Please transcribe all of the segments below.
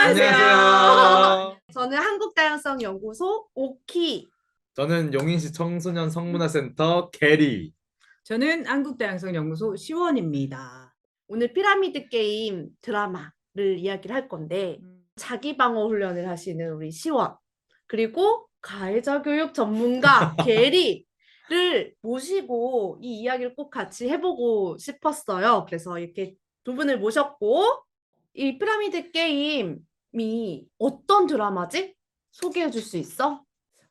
안녕하세요. 저는 한국다양성연구소 오키. 저는 용인시 청소년 성문화센터 게리. 저는 한국다양성연구소 시원입니다. 오늘 피라미드 게임 드라마를 이야기를 할 건데 자기 방어 훈련을 하시는 우리 시원 그리고 가해자 교육 전문가 게리를 모시고 이 이야기를 꼭 같이 해보고 싶었어요. 그래서 이렇게 두 분을 모셨고 이 피라미드 게임이 어떤 드라마지? 소개해 줄 수 있어?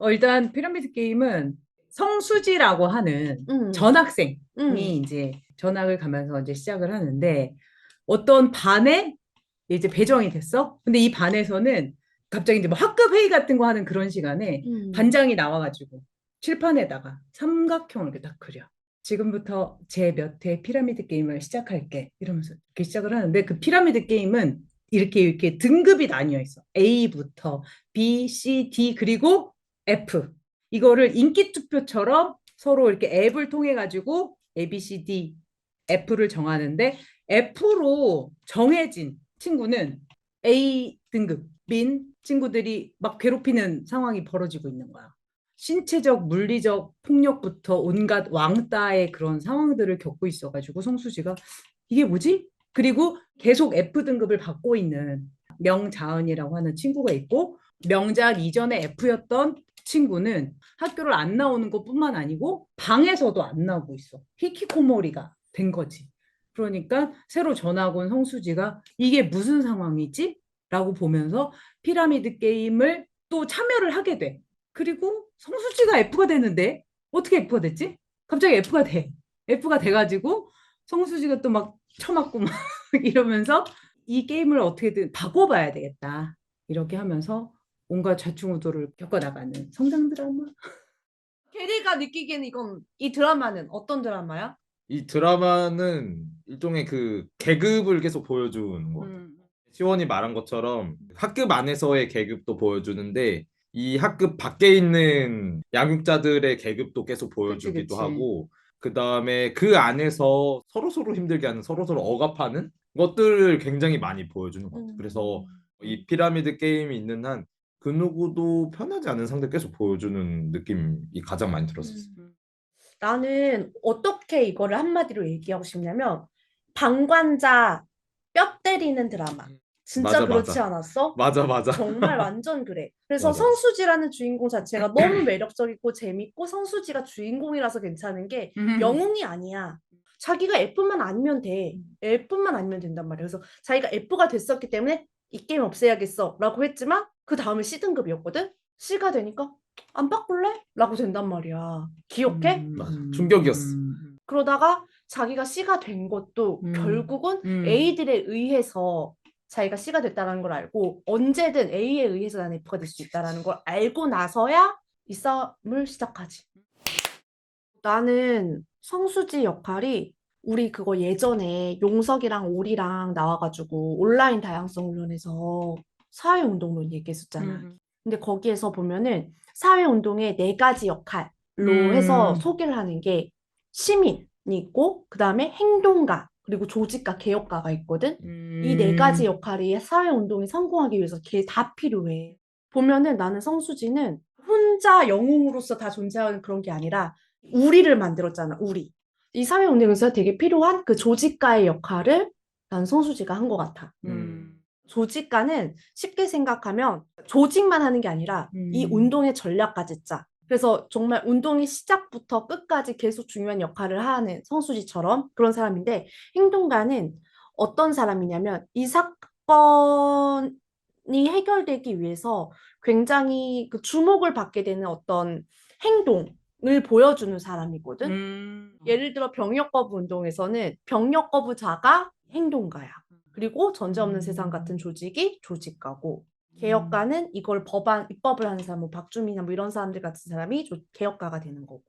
일단 피라미드 게임은 성수지라고 하는 음. 전학생이 음. 이제 전학을 가면서 이제 시작을 하는데 어떤 반에 이제 배정이 됐어. 근데 이 반에서는 갑자기 이제 뭐 학급 회의 같은 거 하는 그런 시간에 반장이 나와가지고 칠판에다가 삼각형을 이렇게 딱 그려. 지금부터 제 몇 회 피라미드 게임을 시작할게. 이러면서 이렇게 시작을 하는데 그 피라미드 게임은 이렇게 등급이 나뉘어 있어. A부터 B, C, D 그리고 F. 이거를 인기 투표처럼 서로 이렇게 앱을 통해 가지고 A, B, C, D, F를 정하는데 F로 정해진 친구는 A 등급인 친구들이 막 괴롭히는 상황이 벌어지고 있는 거야. 신체적, 물리적 폭력부터 온갖 왕따의 그런 상황들을 겪고 있어가지고 성수지가 이게 뭐지? 그리고 계속 F 등급을 받고 있는 명자은이라고 하는 친구가 있고 명자은 이전에 F였던 친구는 학교를 안 나오는 것뿐만 아니고 방에서도 안 나오고 있어. 히키코모리가 된 거지. 그러니까 새로 전학 온 성수지가 이게 무슨 상황이지? 라고 보면서 피라미드 게임을 또 참여를 하게 돼. 그리고 성수지가 F가 되는데 어떻게 F가 됐지? 갑자기 F가 돼. F가 돼가지고 성수지가 또 막 쳐맞고 막 이러면서 이 게임을 어떻게든 바꿔봐야 되겠다. 이렇게 하면서 온갖 좌충우돌을 겪어나가는 성장 드라마. 게리가 느끼기에는 이 드라마는 어떤 드라마야? 이 드라마는 일종의 그 계급을 계속 보여주는 거. 시원이 말한 것처럼 학급 안에서의 계급도 보여주는데 이 학급 밖에 있는 양육자들의 계급도 계속 보여주기도 그치. 하고 그 다음에 그 안에서 서로 힘들게 하는 서로 억압하는 것들을 굉장히 많이 보여주는 것 같아요. 그래서 이 피라미드 게임이 있는 한 그 누구도 편하지 않은 상대 계속 보여주는 느낌이 가장 많이 들었었어요. 나는 어떻게 이거를 한마디로 얘기하고 싶냐면 방관자 뼈 때리는 드라마. 진짜 맞아, 그렇지 맞아. 않았어? 맞아. 정말 완전 그래. 그래서 맞아. 성수지라는 주인공 자체가 너무 매력적이고 재밌고 성수지가 주인공이라서 괜찮은 게 영웅이 아니야. 자기가 F만 아니면 돼. F만 아니면 된단 말이야. 그래서 자기가 F가 됐었기 때문에 이 게임 없애야겠어 라고 했지만 그 다음에 C등급이었거든? C가 되니까 안 바꿀래? 라고 된단 말이야. 기억해? 맞아. 충격이었어. 그러다가 자기가 C가 된 것도 결국은 A들에 의해서 자기가 C가 됐다는 걸 알고 언제든 A에 의해서 나는 F가 될 수 있다는 걸 알고 나서야 이 싸움을 시작하지. 나는 성수지 역할이 우리 그거 예전에 용석이랑 오리랑 나와가지고 온라인 다양성 훈련에서 사회운동론 얘기했었잖아. 근데 거기에서 보면은 사회운동의 4가지 역할로 해서 소개를 하는 게 시민이 있고 그 다음에 행동가 그리고 조직가 개혁가가 있거든. 이 4가지 역할이 사회운동이 성공하기 위해서 다 필요해. 보면은 나는 성수지는 혼자 영웅으로서 다 존재하는 그런 게 아니라 우리를 만들었잖아, 우리. 이 사회운동에서 되게 필요한 그 조직가의 역할을 난 성수지가 한 것 같아. 조직가는 쉽게 생각하면 조직만 하는 게 아니라 이 운동의 전략까지 짜. 그래서 정말 운동의 시작부터 끝까지 계속 중요한 역할을 하는 성수지처럼 그런 사람인데 행동가는 어떤 사람이냐면 이 사건이 해결되기 위해서 굉장히 그 주목을 받게 되는 어떤 행동을 보여주는 사람이거든. 예를 들어 병역거부 운동에서는 병역거부자가 행동가야. 그리고 전제없는 세상 같은 조직이 조직가고 개혁가는 이걸 입법을 하는 사람, 뭐 박주민이나 뭐 이런 사람들 같은 사람이 개혁가가 되는 거고.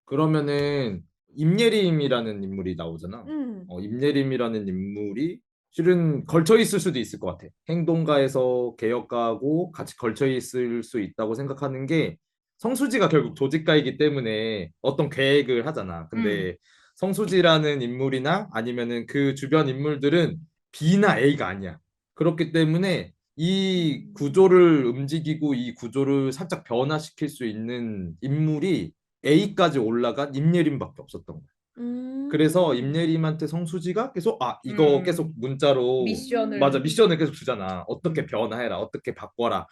그러면은 임예림이라는 인물이 나오잖아. 임예림이라는 인물이 실은 걸쳐 있을 수도 있을 것 같아. 행동가에서 개혁가하고 같이 걸쳐 있을 수 있다고 생각하는 게 성수지가 결국 조직가이기 때문에 어떤 계획을 하잖아. 근데 성수지라는 인물이나 아니면은 그 주변 인물들은 B나 A가 아니야. 그렇기 때문에 이 구조를 움직이고 이 구조를 살짝 변화시킬 수 있는 인물이 A까지 올라간 임예림밖에 없었던 거야. 그래서 임예림한테 성수지가 계속 이거 계속 문자로 미션을 맞아 미션을 계속 주잖아. 어떻게 변화해라, 어떻게 바꿔라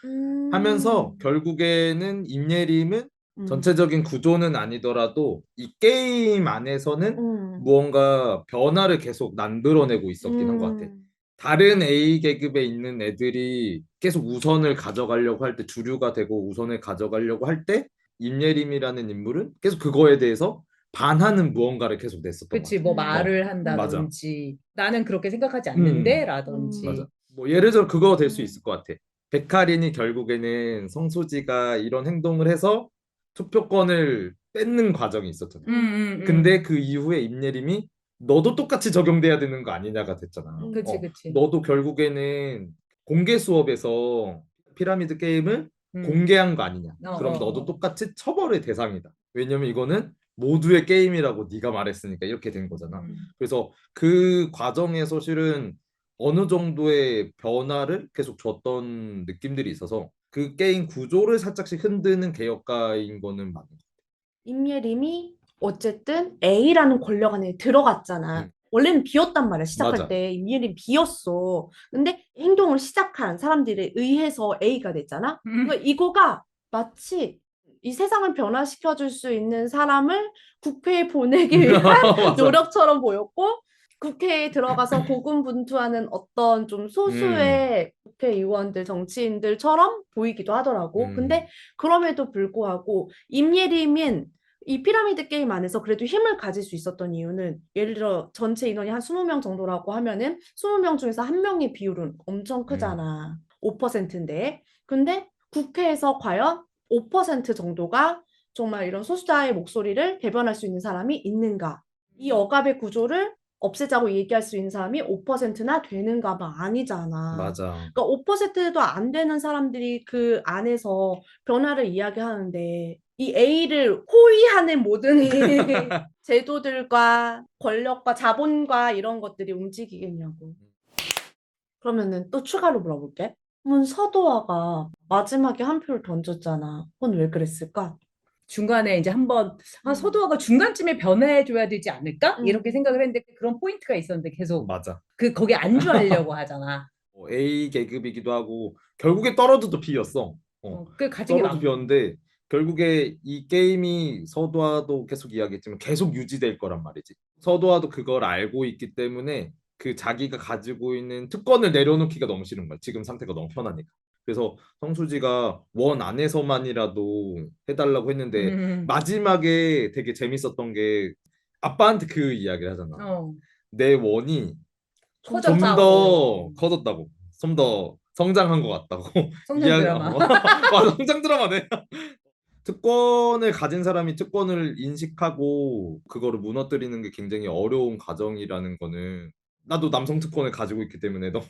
하면서 결국에는 임예림은 전체적인 구조는 아니더라도 이 게임 안에서는 무언가 변화를 계속 만들어내고 있었긴 한 것 같아. 다른 A 계급에 있는 애들이 계속 우선을 가져가려고 할 때, 주류가 되고 우선을 가져가려고 할 때 임예림이라는 인물은 계속 그거에 대해서 반하는 무언가를 계속 냈었던 것 그치, 같아. 뭐 말을 맞아. 한다든지 나는 그렇게 생각하지 않는데 라든지. 맞아. 뭐 예를 들어 그거 될 수 있을 것 같아. 백할인이 결국에는 성수지가 이런 행동을 해서 투표권을 뺏는 과정이 있었잖아. 근데 그 이후에 임예림이 너도 똑같이 적용돼야 되는 거 아니냐가 됐잖아. 그치, 그치. 너도 결국에는 공개 수업에서 피라미드 게임을 공개한 거 아니냐. 그럼 너도 똑같이 처벌의 대상이다. 왜냐면 이거는 모두의 게임이라고 네가 말했으니까 이렇게 된 거잖아. 그래서 그 과정에서 실은 어느 정도의 변화를 계속 줬던 느낌들이 있어서 그 게임 구조를 살짝씩 흔드는 개혁가인 거는 맞는 것 임예림이 어쨌든 A라는 권력 안에 들어갔잖아. 응. 원래는 비었단 말이야. 시작할 맞아. 때 임예림 비었어. 근데 행동을 시작한 사람들에 의해서 A가 됐잖아. 그러니까 이거가 마치 이 세상을 변화시켜 줄 수 있는 사람을 국회에 보내기 위한 맞아. 노력처럼 보였고, 국회에 들어가서 고군분투하는 어떤 좀 소수의 국회의원들, 정치인들처럼 보이기도 하더라고. 근데 그럼에도 불구하고 임예림은 이 피라미드 게임 안에서 그래도 힘을 가질 수 있었던 이유는, 예를 들어 전체 인원이 한 20명 정도라고 하면은 20명 중에서 한 명의 비율은 엄청 크잖아. 5%인데. 근데 국회에서 과연 5% 정도가 정말 이런 소수자의 목소리를 대변할 수 있는 사람이 있는가? 이 억압의 구조를 없애자고 얘기할 수 있는 사람이 5%나 되는가가 아니잖아. 맞아. 그러니까 5%도 안 되는 사람들이 그 안에서 변화를 이야기하는데, 이 A를 호위하는 모든 이 제도들과 권력과 자본과 이런 것들이 움직이겠냐고. 그러면은 또 추가로 물어볼게. 그러면 서도화가 마지막에 한 표를 던졌잖아. 그건 왜 그랬을까? 중간에 이제 한번 서도화가 중간쯤에 변화해줘야 되지 않을까? 이렇게 생각을 했는데 그런 포인트가 있었는데 계속 맞아. 거기에 안주하려고 하잖아. A 계급이기도 하고 결국에 떨어져도 B였어. 그 가진 게 떨어져 B였는데 결국에 이 게임이 서도화도 계속 이야기했지만 계속 유지될 거란 말이지. 서도화도 그걸 알고 있기 때문에 그 자기가 가지고 있는 특권을 내려놓기가 너무 싫은 거야. 지금 상태가 너무 편하니까. 그래서 성수지가 원 안에서만이라도 해달라고 했는데 마지막에 되게 재밌었던 게 아빠한테 그 이야기를 하잖아. 내 원이 좀 더 커졌다고, 좀 더 성장한 것 같다고. 성장 드라마. 맞아, 성장 드라마네. 특권을 가진 사람이 특권을 인식하고 그거를 무너뜨리는 게 굉장히 어려운 과정이라는 거는 나도 남성 특권을 가지고 있기 때문에 너무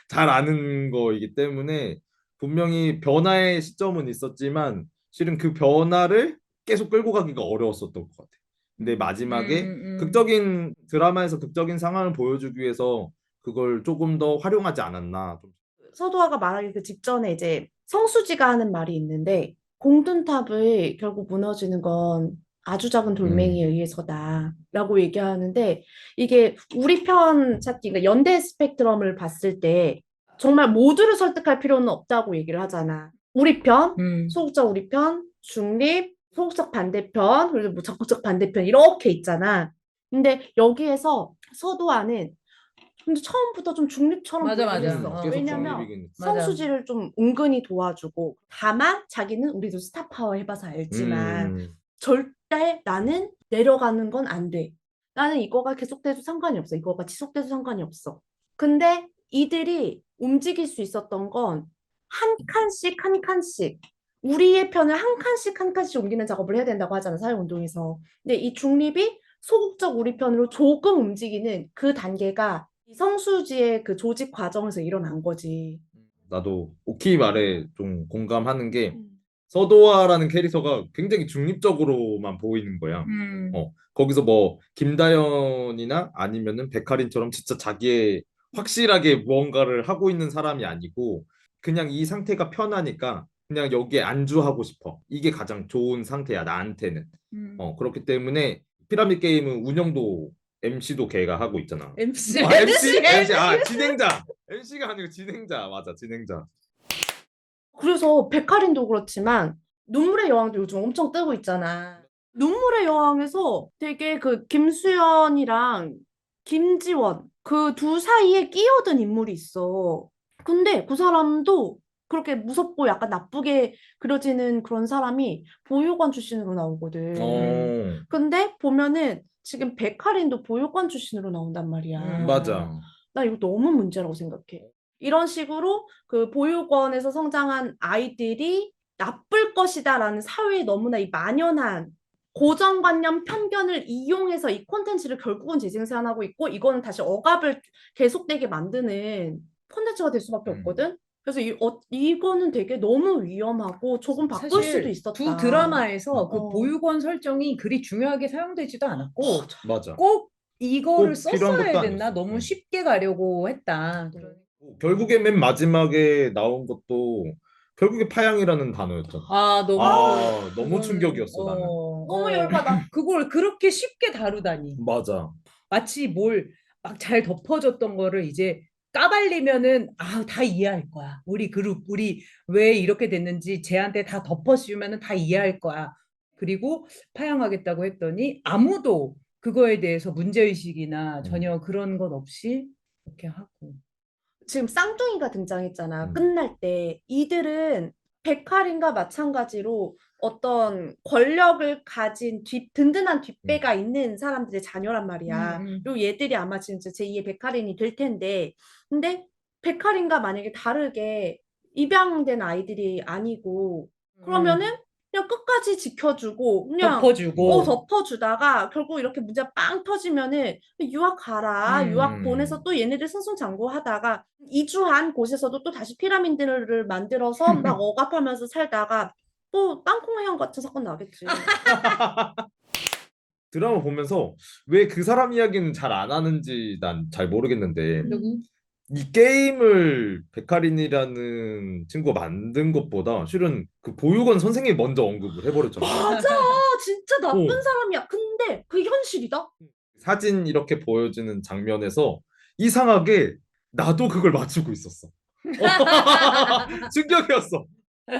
잘 아는 거이기 때문에 분명히 변화의 시점은 있었지만 실은 그 변화를 계속 끌고 가기가 어려웠었던 것 같아. 근데 마지막에 극적인 드라마에서 극적인 상황을 보여주기 위해서 그걸 조금 더 활용하지 않았나. 서도화가 말하기 그 직전에 이제 성수지가 하는 말이 있는데, 공든탑이 결국 무너지는 건 아주 작은 돌멩이에 의해서다라고 얘기하는데, 이게 우리 편 찾기, 그러니까 연대 스펙트럼을 봤을 때 정말 모두를 설득할 필요는 없다고 얘기를 하잖아. 우리 편, 소극적 우리 편, 중립, 소극적 반대편, 그리고 뭐 적극적 반대편 이렇게 있잖아. 근데 여기에서 서도화는 근데 처음부터 좀 중립처럼 맞아, 보이긴 맞아. 했어. 계속 왜냐면 중립이긴 했어. 성수지를 좀 은근히 도와주고, 다만 자기는 우리도 스타 파워 해봐서 알지만 절대 나는 내려가는 건 안 돼. 나는 이거가 계속돼도 상관이 없어. 이거가 지속돼도 상관이 없어. 근데 이들이 움직일 수 있었던 건 한 칸씩 한 칸씩, 우리의 편을 한 칸씩 한 칸씩 옮기는 작업을 해야 된다고 하잖아, 사회운동에서. 근데 이 중립이 소극적 우리 편으로 조금 움직이는 그 단계가 이 성수지의 그 조직 과정에서 일어난 거지. 나도 오키 말에 좀 공감하는 게 서도화라는 캐릭터가 굉장히 중립적으로만 보이는 거야. 거기서 뭐 김다연이나 아니면은 백할인처럼 진짜 자기의 확실하게 무언가를 하고 있는 사람이 아니고 그냥 이 상태가 편하니까 그냥 여기에 안주하고 싶어. 이게 가장 좋은 상태야, 나한테는. 그렇기 때문에 피라미드 게임은 운영도 MC도 걔가 하고 있잖아. MC. 진행자. MC가 아니고 진행자. 맞아, 진행자. 그래서 백할인도 그렇지만 눈물의 여왕도 요즘 엄청 뜨고 있잖아. 눈물의 여왕에서 되게 그 김수현이랑 김지원 그 두 사이에 끼어든 인물이 있어. 근데 그 사람도 그렇게 무섭고 약간 나쁘게 그려지는 그런 사람이 보육원 출신으로 나오거든. 근데 보면은 지금 백할인도 보육원 출신으로 나온단 말이야. 맞아. 나 이거 너무 문제라고 생각해. 이런 식으로 그 보육원에서 성장한 아이들이 나쁠 것이다라는 사회에 너무나 이 만연한 고정관념 편견을 이용해서 이 콘텐츠를 결국은 재생산하고 있고 이거는 다시 억압을 계속되게 만드는 콘텐츠가 될 수밖에 없거든. 그래서 이거는 되게 너무 위험하고 조금 바꿀 수도 사실 있었다. 두 드라마에서 그 보육원 설정이 그리 중요하게 사용되지도 않았고 맞아. 꼭 이거를 꼭 필요한 썼어야 것도 됐나? 아니었어. 너무 쉽게 가려고 했다. 결국에 맨 마지막에 나온 것도 결국에 파양이라는 단어였잖아. 너무 충격이었어, 나는. 너무 열받아. 그걸 그렇게 쉽게 다루다니. 맞아. 마치 뭘 막 잘 덮어줬던 거를 이제 까발리면은 다 이해할 거야. 우리 그룹 우리 왜 이렇게 됐는지 쟤한테 다 덮어씌우면은 다 이해할 거야. 그리고 파양하겠다고 했더니 아무도 그거에 대해서 문제의식이나 전혀 그런 것 없이 이렇게 하고. 지금 쌍둥이가 등장했잖아. 끝날 때. 이들은 백할인과 마찬가지로 어떤 권력을 가진 든든한 뒷배가 있는 사람들의 자녀란 말이야. 그리고 얘들이 아마 지금 제2의 백할인이 될 텐데. 근데 백할인과 만약에 다르게 입양된 아이들이 아니고 그러면은 그냥 끝까지 지켜주고 그냥 덮어주다가 결국 이렇게 문제가 빵 터지면은 유학 가라. 유학 보내서 또 얘네들 승승장구하다가 이주한 곳에서도 또 다시 피라미드를 만들어서 막 억압하면서 살다가 또 땅콩회원 같은 사건 나겠지. 드라마 보면서 왜 그 사람 이야기는 잘 안 하는지 난 잘 모르겠는데 이 게임을 백할인이라는 친구가 만든 것보다 실은 그 보육원 선생님이 먼저 언급을 해버렸잖아. 맞아. 진짜 나쁜 사람이야. 근데 그게 현실이다. 사진 이렇게 보여주는 장면에서 이상하게 나도 그걸 맞추고 있었어. 충격이었어.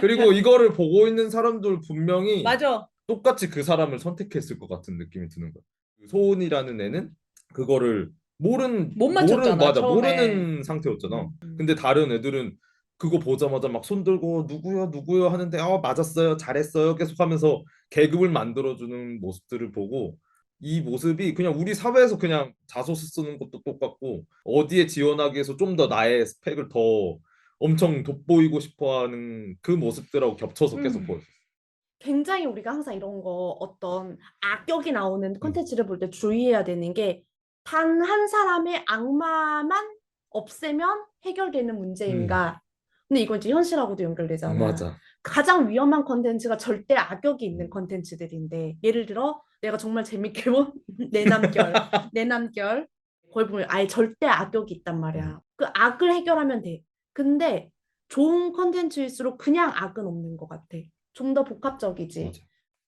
그리고 이거를 보고 있는 사람들 분명히 맞아. 똑같이 그 사람을 선택했을 것 같은 느낌이 드는 거야. 소은이라는 애는 그거를 못 맞췄잖아, 처음에. 모르는 상태였잖아. 근데 다른 애들은 그거 보자마자 막 손들고 누구요 하는데 맞았어요, 잘했어요 계속 하면서 계급을 만들어주는 모습들을 보고 이 모습이 그냥 우리 사회에서 그냥 자소서 쓰는 것도 똑같고 어디에 지원하기 위해서 좀 더 나의 스펙을 더 엄청 돋보이고 싶어하는 그 모습들하고 겹쳐서 계속 보였어. 굉장히 우리가 항상 이런 거 어떤 악역이 나오는 콘텐츠를 볼 때 주의해야 되는 게 단 한 사람의 악마만 없애면 해결되는 문제인가. 근데 이건 이제 현실하고도 연결되잖아. 맞아. 가장 위험한 콘텐츠가 절대 악역이 있는 콘텐츠들인데 예를 들어 내가 정말 재밌게 본 내남결 거기 보면 아예 절대 악역이 있단 말이야. 그 악을 해결하면 돼. 근데 좋은 콘텐츠일수록 그냥 악은 없는 것 같아. 좀 더 복합적이지. 맞아.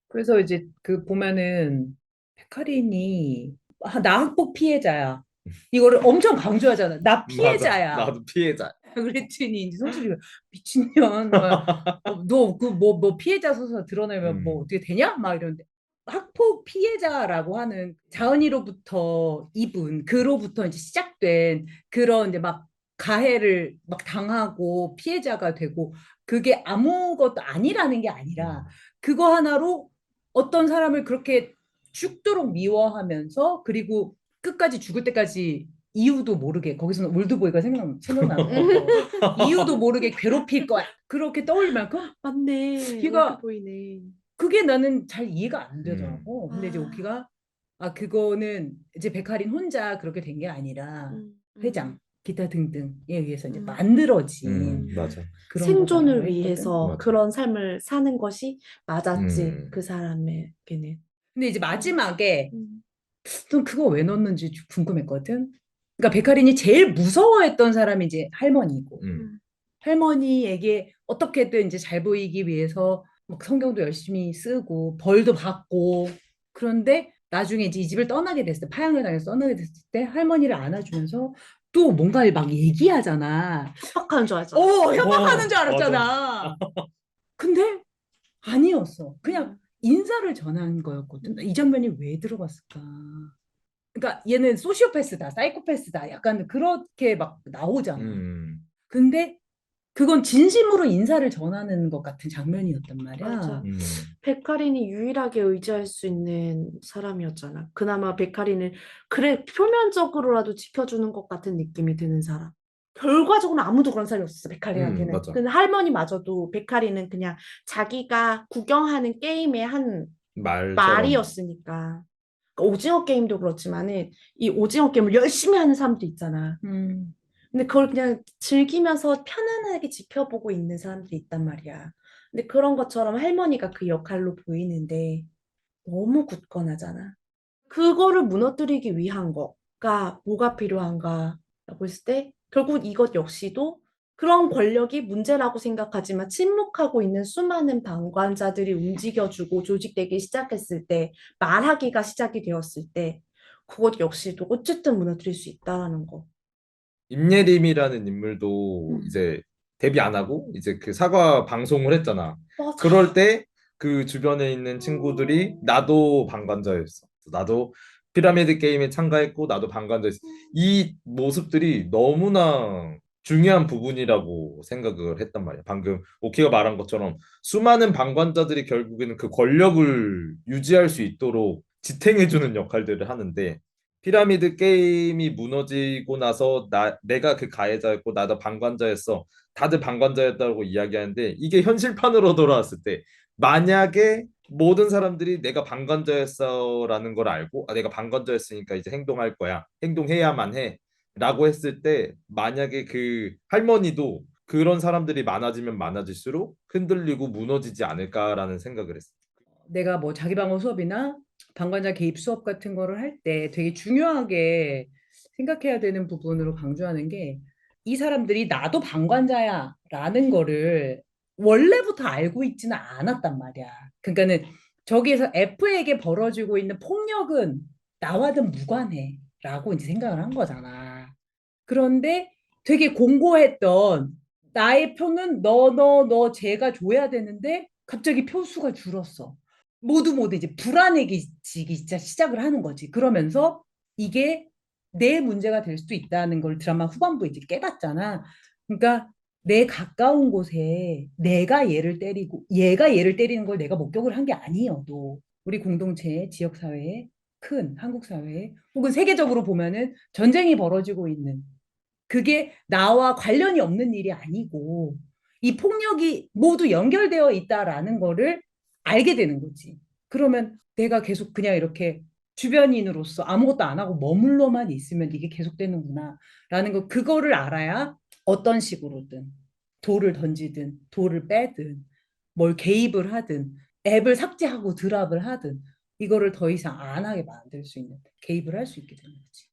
그래서 이제 그 보면은 백할인이 나 학폭 피해자야. 이거를 엄청 강조하잖아. 나 피해자야. 맞아. 나도 피해자. 그랬더니 이제 성실이가 미친년, 너 그 뭐 피해자 서서 드러내면 뭐 어떻게 되냐? 막 이러는데 학폭 피해자라고 하는 자은이로부터 그로부터 이제 시작된 그런 이제 막 가해를 막 당하고 피해자가 되고 그게 아무것도 아니라는 게 아니라 그거 하나로 어떤 사람을 그렇게 죽도록 미워하면서 그리고 끝까지 죽을 때까지 이유도 모르게 거기서는 올드보이가 생각나는 거 이유도 모르게 괴롭힐 거야 그렇게 떠올릴 만큼 맞네. 걔가 보이네. 그게 나는 잘 이해가 안 되더라고. 근데 이제 오키가 그거는 이제 백할인 혼자 그렇게 된 게 아니라 회장 기타 등등에 의해서 이제 만들어진 맞아. 그런 생존을 거다라고 위해서 맞아. 그런 삶을 사는 것이 맞았지. 그 사람에게는. 근데 이제 마지막에 좀 그거 왜 넣었는지 궁금했거든. 그러니까 백할인이 제일 무서워했던 사람이 이제 할머니고 할머니에게 어떻게든 이제 잘 보이기 위해서 막 성경도 열심히 쓰고 벌도 받고 그런데 나중에 이제 이 집을 떠나게 됐을 때 파양을 당해서 떠나게 됐을 때 할머니를 안아주면서 또 뭔가를 막 얘기하잖아. 협박하는 줄 알잖아. 협박하는 줄 맞아. 알았잖아. 근데 아니었어. 그냥 인사를 전한 거였거든. 이 장면이 왜 들어갔을까? 그러니까 얘는 소시오패스다, 사이코패스다, 약간 그렇게 막 나오잖아. 음, 근데 그건 진심으로 인사를 전하는 것 같은 장면이었단 말이야. 맞아. 음. 베카린이 유일하게 의지할 수 있는 사람이었잖아. 그나마 베카린을 그래 표면적으로라도 지켜주는 것 같은 느낌이 드는 사람. 결과적으로 아무도 그런 사람이 없었어, 베카린한테는. 맞아. 근데 할머니마저도 베카린은 그냥 자기가 구경하는 게임의 한 말처럼. 말이었으니까. 그러니까 오징어 게임도 그렇지만은 이 오징어 게임을 열심히 하는 사람도 있잖아. 근데 그걸 그냥 즐기면서 편안하게 지켜보고 있는 사람들이 있단 말이야. 근데 그런 것처럼 할머니가 그 역할로 보이는데 너무 굳건하잖아. 그거를 무너뜨리기 위한 거가 뭐가 필요한가라고 했을 때 결국 이것 역시도 그런 권력이 문제라고 생각하지만 침묵하고 있는 수많은 방관자들이 움직여주고 조직되기 시작했을 때 말하기가 시작이 되었을 때 그것 역시도 어쨌든 무너뜨릴 수 있다라는 거. 임예림이라는 인물도 음. 이제 데뷔 안 하고 이제 그 사과 방송을 했잖아. 맞아. 그럴 때 그 주변에 있는 친구들이 나도 방관자였어. 나도 피라미드 게임에 참가했고 나도 방관자였어. 이 모습들이 너무나 중요한 부분이라고 생각을 했단 말이야. 방금 오키가 말한 것처럼 수많은 방관자들이 결국에는 그 권력을 유지할 수 있도록 지탱해주는 역할들을 하는데 피라미드 게임이 무너지고 나서 내가 그 가해자였고 나도 방관자였어. 다들 방관자였다고 이야기하는데 이게 현실판으로 돌아왔을 때 만약에 모든 사람들이 내가 방관자였어라는 걸 알고 내가 방관자였으니까 이제 행동할 거야. 행동해야만 해. 라고 했을 때 만약에 그 할머니도 그런 사람들이 많아지면 많아질수록 흔들리고 무너지지 않을까라는 생각을 했어. 내가 뭐 자기방어 수업이나 방관자 개입 수업 같은 거를 할 때 되게 중요하게 생각해야 되는 부분으로 강조하는 게 이 사람들이 나도 방관자야 라는 거를 원래부터 알고 있지는 않았단 말이야. 그러니까는 저기에서 F에게 벌어지고 있는 폭력은 나와는 무관해 라고 이제 생각을 한 거잖아. 그런데 되게 공고했던 나의 표는 너 쟤가 줘야 되는데 갑자기 표수가 줄었어. 모두 이제 불안해지기 진짜 시작을 하는 거지. 그러면서 이게 내 문제가 될 수도 있다는 걸 드라마 후반부에 이제 깨닫잖아. 그러니까 내 가까운 곳에 내가 얘를 때리고 얘가 얘를 때리는 걸 내가 목격을 한 게 아니어도 우리 공동체, 지역 사회에 큰 한국 사회에 혹은 세계적으로 보면은 전쟁이 벌어지고 있는 그게 나와 관련이 없는 일이 아니고 이 폭력이 모두 연결되어 있다라는 거를 알게 되는 거지. 그러면 내가 계속 그냥 이렇게 주변인으로서 아무것도 안 하고 머물러만 있으면 이게 계속되는구나 라는 거 그거를 알아야 어떤 식으로든 돌을 던지든 돌을 빼든 뭘 개입을 하든 앱을 삭제하고 드랍을 하든 이거를 더 이상 안 하게 만들 수 있는 개입을 할 수 있게 되는 거지.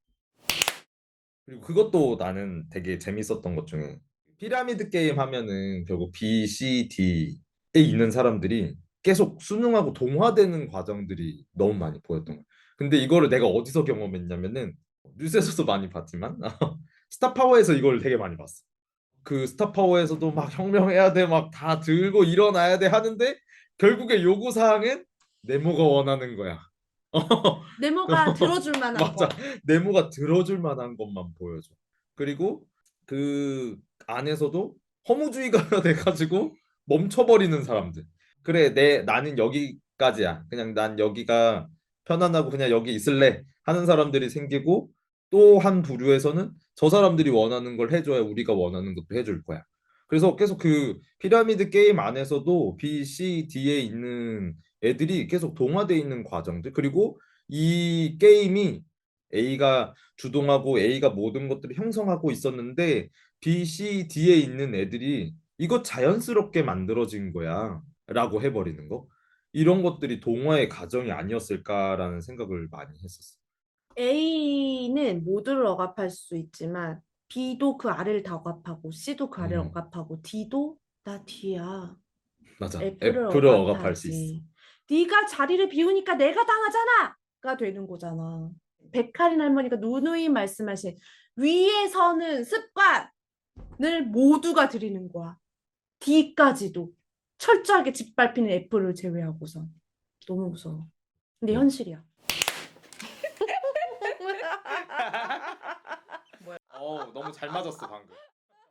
그리고 그것도 나는 되게 재밌었던 것 중에 피라미드 게임 하면은 결국 B, C, D에 있는 사람들이 계속 수능하고 동화되는 과정들이 너무 많이 보였던 거야. 근데 이거를 내가 어디서 경험했냐면은 뉴스에서도 많이 봤지만 스타파워에서 이걸 되게 많이 봤어. 그 스타파워에서도 막 혁명해야 돼, 막 다 들고 일어나야 돼 하는데 결국에 요구 사항은 네모가 원하는 거야. 네모가 들어줄 만한 맞아. 거. 네모가 들어줄 만한 것만 보여줘. 그리고 그 안에서도 허무주의가 돼가지고 멈춰버리는 사람들. 그래, 나는 여기까지야. 그냥 난 여기가 편안하고 그냥 여기 있을래 하는 사람들이 생기고 또 한 부류에서는 저 사람들이 원하는 걸 해줘야 우리가 원하는 것도 해줄 거야. 그래서 계속 그 피라미드 게임 안에서도 B, C, D에 있는 애들이 계속 동화돼 있는 과정들 그리고 이 게임이 A가 주동하고 A가 모든 것들을 형성하고 있었는데 B, C, D에 있는 애들이 이거 자연스럽게 만들어진 거야 라고 해버리는 거 이런 것들이 동화의 과정이 아니었을까라는 생각을 많이 했었어. A는 모두를 억압할 수 있지만 B도 그 아래를 다 억압하고 C도 그 아래를 음. 억압하고 D도 나 D야. 맞아. F를 F를 억압할 수 있어. 억압하지. 네가 자리를 비우니까 내가 당하잖아!가 되는 거잖아. 백할인 할머니가 누누이 말씀하신 위에 서는 습관을 모두가 들이는 거야. D까지도 철저하게 짓밟히는 F를 제외하고선. 너무 무서워. 근데 현실이야. 너무 잘 맞았어 방금.